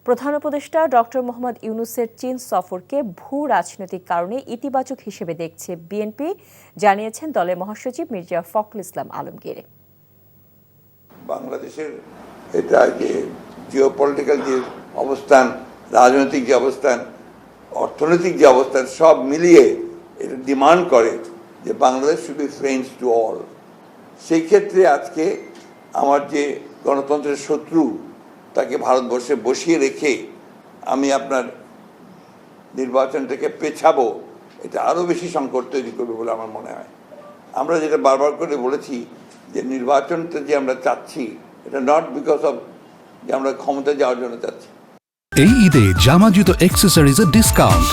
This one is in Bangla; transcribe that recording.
প্রধান উপদেষ্টা ডক্টর মোহাম্মদ ইউনূসের চীন সফরকে ভূ রাজনৈতিক কারণে ইতিবাচক হিসেবে দেখছে বিএনপি, জানিয়েছেন দলের মহাসচিব মির্জা ফখরুল ইসলাম আলমগীর। বাংলাদেশের এটা যে জিওপলিটিক্যাল যে অবস্থান, রাজনৈতিক যে অবস্থান, অর্থনৈতিক যে অবস্থান, সব মিলিয়ে এটা ডিমান্ড করে যে Bangladesh should be friends to all. সেই ক্ষেত্রে আজকে আমার যে গণতন্ত্রের শত্রু তাকে ভারতবর্ষে বসিয়ে রেখে আমি আপনার নির্বাচনটাকে পেছাবো, এটা আরও বেশি সংকট তৈরি করবে বলে আমার মনে হয়। আমরা যেটা বারবার করে বলেছি যে নির্বাচনটা যে আমরা চাচ্ছি, এটা নট বিকজ অফ যে আমরা ক্ষমতা যাওয়ার জন্য চাচ্ছি। এই ঈদে জামা জুতো অ্যাক্সেসরিজের ডিসকাউন্ট